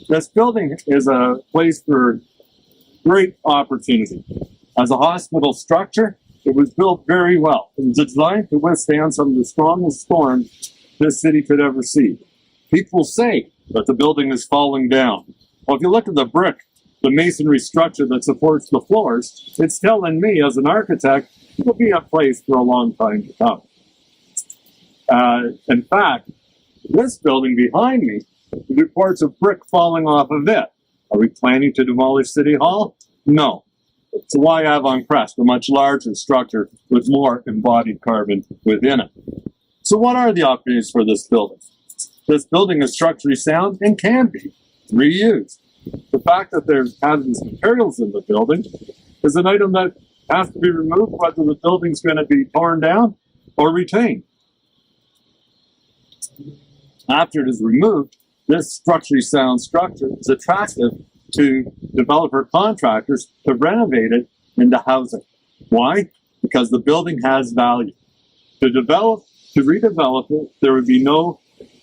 this building is a place for great opportunity. As a hospital structure, it was built very well. It was designed to withstand some of the strongest storms this city could ever see. People say that the building is falling down. Well, if you look at the brick, the masonry structure that supports the floors, it's telling me as an architect, it will be a place for a long time to come. In fact, this building behind me, reports of brick falling off of it. Are we planning to demolish City Hall? No. So why have on Crest, a much larger structure with more embodied carbon within it? So what are the opportunities for this building? This building is structurally sound and can be reused. The fact that there's hazardous materials in the building is an item that has to be removed whether the building's going to be torn down or retained. After it is removed, this structurally sound structure is attractive to developer contractors to renovate it into housing. Why? Because the building has value. To redevelop it, there would be no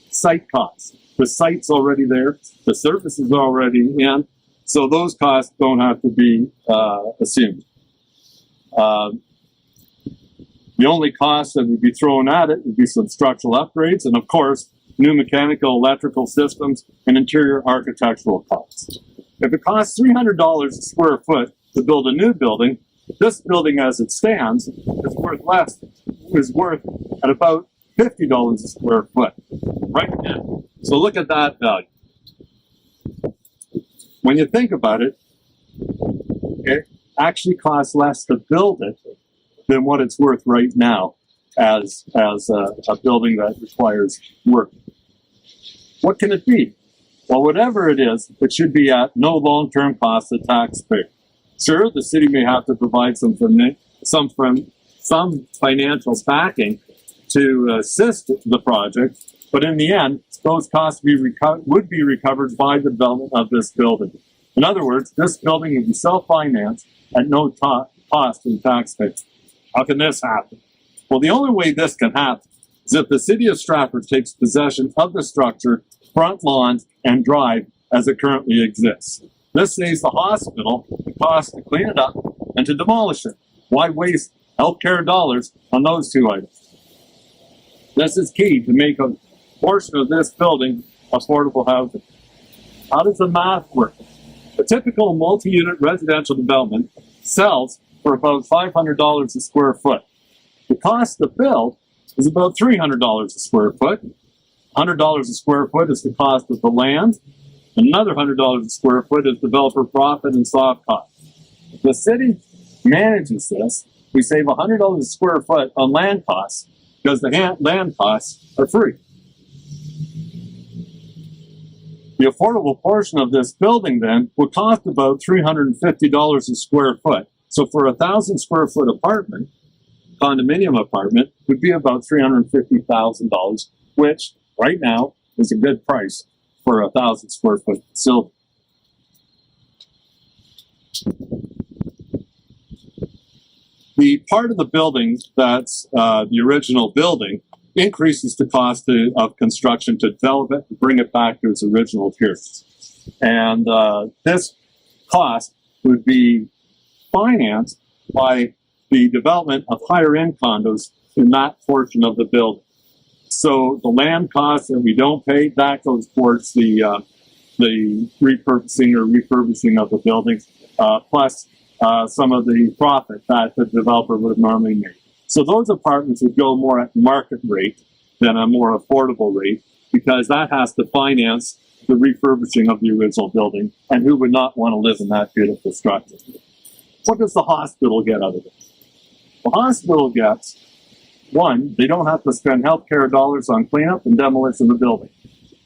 site costs. The site's already there, the service is already in, so those costs don't have to be assumed. The only cost that would be thrown at it would be some structural upgrades and, of course, new mechanical, electrical systems, and interior architectural costs. If it costs $300 a square foot to build a new building, this building as it stands is worth at about $50 a square foot right now. So look at that value. When you think about it, it actually costs less to build it than what it's worth right now as a building that requires work. What can it be? Well, whatever it is, it should be at no long-term cost to taxpayers. Sure, the city may have to provide some financial backing to assist the project, but in the end, those costs would be recovered by the development of this building. In other words, this building would be self-financed at no cost to taxpayers. How can this happen? Well, the only way this can happen is if the city of Stratford takes possession of the structure, front lawns, and drive as it currently exists. This saves the hospital the cost to clean it up and to demolish it. Why waste healthcare dollars on those two items? This is key to make a portion of this building affordable housing. How does the math work? A typical multi-unit residential development sells for about $500 a square foot. The cost to build is about $300 a square foot. $100 a square foot is the cost of the land. Another $100 a square foot is developer profit and soft costs. If the city manages this, we save $100 a square foot on land costs because the land costs are free. The affordable portion of this building then would cost about $350 a square foot. So for a 1,000 square foot apartment, condominium apartment, would be about $350,000, which right now is a good price for a 1,000 square foot facility. The part of the building that's the original building increases the cost of construction to develop it and bring it back to its original appearance. And this cost would be financed by the development of higher-end condos in that portion of the building. So the land costs that we don't pay, that goes towards the repurposing or refurbishing of the building, plus some of the profit that the developer would have normally made. So those apartments would go more at market rate than a more affordable rate because that has to finance the refurbishing of the original building, and who would not want to live in that beautiful structure? What does the hospital get out of it? The hospital gets, one, they don't have to spend healthcare dollars on cleanup and demolition of the building.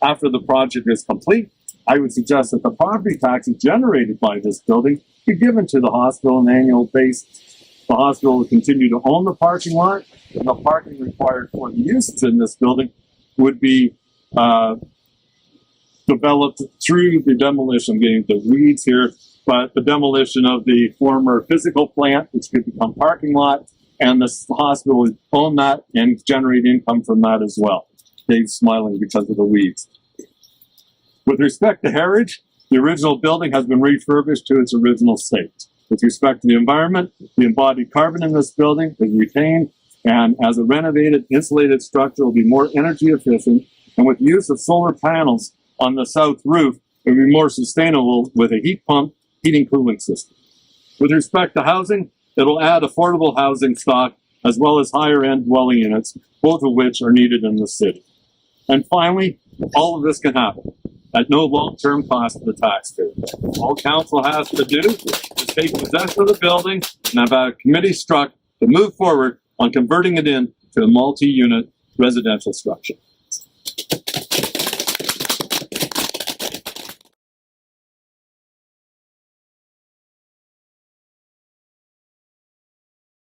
After the project is complete, I would suggest that the property taxes generated by this building be given to the hospital on an annual basis. The hospital will continue to own the parking lot, and the parking required for the uses in this building would be developed through the demolition, I'm getting the weeds here, but the demolition of the former physical plant, which could become parking lot, and the hospital would own that and generate income from that as well. Dave's smiling because of the weeds. With respect to heritage, the original building has been refurbished to its original state. With respect to the environment, the embodied carbon in this building is retained, and as a renovated, insulated structure will be more energy efficient, and with use of solar panels on the south roof, it will be more sustainable with a heat pump heating cooling system. With respect to housing, it will add affordable housing stock as well as higher-end dwelling units, both of which are needed in the city. And finally, all of this can happen at no long-term cost to the taxpayer. All council has to do is take possession of the building and have a committee struck to move forward on converting it into a multi-unit residential structure.